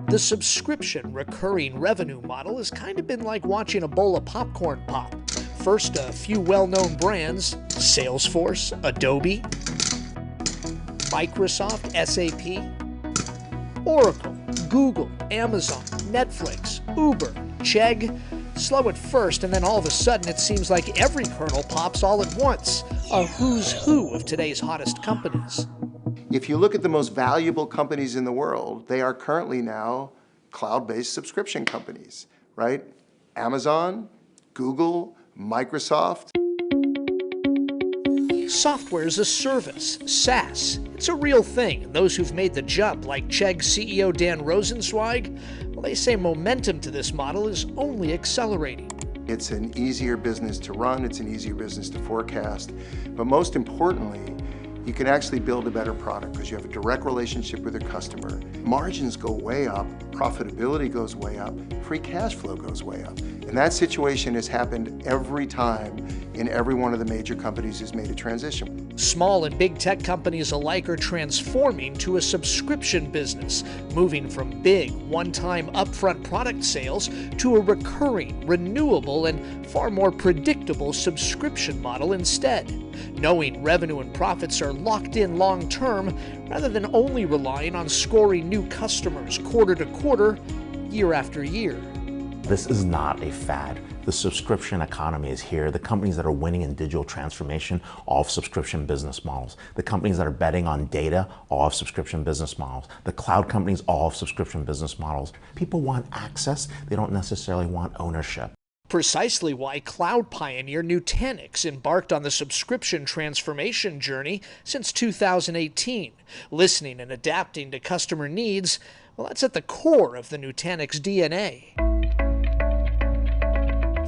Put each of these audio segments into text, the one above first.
The subscription recurring revenue revenue model has kind of been like watching a bowl of popcorn pop. First, a few well-known brands, Salesforce, Adobe, Microsoft, SAP, Oracle, Google, Amazon, Netflix, Uber, Chegg. Slow at first, and then all of a sudden it seems like every kernel pops all at once. A who's who of today's hottest companies. If you look at the most valuable companies in the world, they are currently now cloud-based subscription companies, right? Amazon, Google, Microsoft. Software as a service, SaaS. It's a real thing, and those who've made the jump, like Chegg CEO Dan Rosenzweig, well, they say momentum to this model is only accelerating. It's an easier business to run, it's an easier business to forecast, but most importantly, you can actually build a better product because you have a direct relationship with your customer. Margins go way up, profitability goes way up, free cash flow goes way up. And that situation has happened every time in every one of the major companies who's made a transition. Small and big tech companies alike are transforming to a subscription business, moving from big, one-time upfront product sales to a recurring, renewable, and far more predictable subscription model instead, knowing revenue and profits are locked in long-term rather than only relying on scoring new customers quarter to quarter, year after year. This is not a fad. The subscription economy is here. The companies that are winning in digital transformation all have subscription business models. The companies that are betting on data all have subscription business models. The cloud companies all have subscription business models. People want access. They don't necessarily want ownership. Precisely why cloud pioneer Nutanix embarked on the subscription transformation journey since 2018. Listening and adapting to customer needs, well, that's at the core of the Nutanix DNA.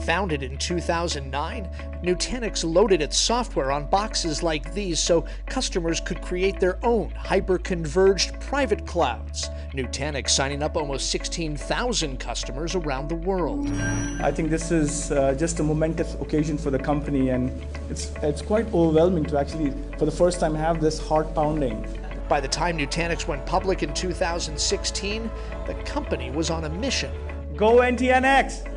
Founded in 2009, Nutanix loaded its software on boxes like these so customers could create their own hyper-converged private clouds. Nutanix signing up almost 16,000 customers around the world. I think this is just a momentous occasion for the company, and it's quite overwhelming to actually, for the first time, have this heart pounding. By the time Nutanix went public in 2016, the company was on a mission. Go NTNX!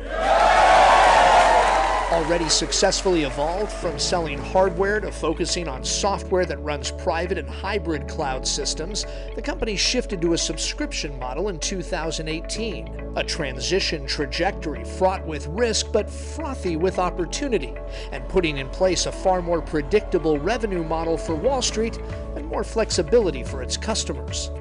Already successfully evolved from selling hardware to focusing on software that runs private and hybrid cloud systems, the company shifted to a subscription model in 2018. A transition trajectory fraught with risk but frothy with opportunity, and putting in place a far more predictable revenue model for Wall Street and more flexibility for its customers.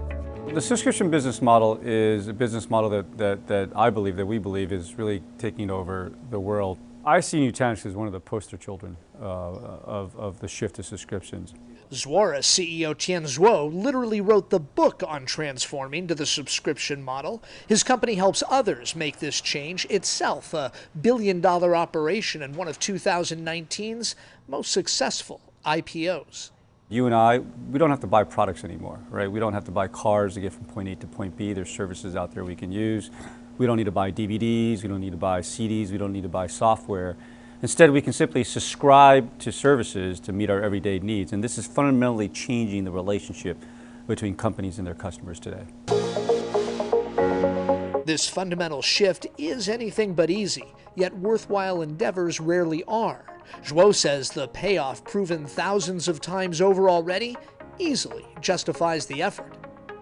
The subscription business model is a business model that we believe is really taking over the world. I see Nutanix as one of the poster children of the shift to subscriptions. Zuora CEO Tien Zuo literally wrote the book on transforming to the subscription model. His company helps others make this change, itself a billion-dollar operation and one of 2019's most successful IPOs. You and I, we don't have to buy products anymore, right? We don't have to buy cars to get from point A to point B. There's services out there we can use. We don't need to buy DVDs, we don't need to buy CDs, we don't need to buy software. Instead, we can simply subscribe to services to meet our everyday needs, and this is fundamentally changing the relationship between companies and their customers today. This fundamental shift is anything but easy, yet worthwhile endeavors rarely are. Zuo says the payoff, proven thousands of times over already, easily justifies the effort.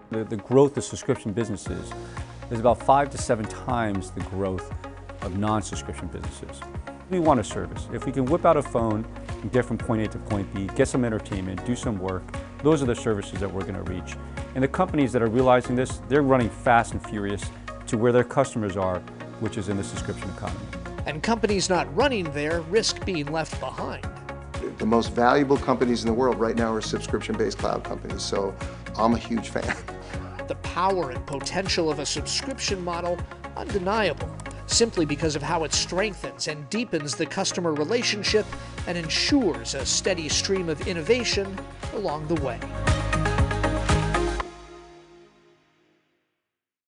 The growth of subscription businesses is about 5 to 7 times the growth of non-subscription businesses. We want a service. If we can whip out a phone and get from point A to point B, get some entertainment, do some work, those are the services that we're going to reach. And the companies that are realizing this, they're running fast and furious to where their customers are, which is in the subscription economy. And companies not running there risk being left behind. The most valuable companies in the world right now are subscription-based cloud companies, so I'm a huge fan. The power and potential of a subscription model, undeniable, simply because of how it strengthens and deepens the customer relationship and ensures a steady stream of innovation along the way.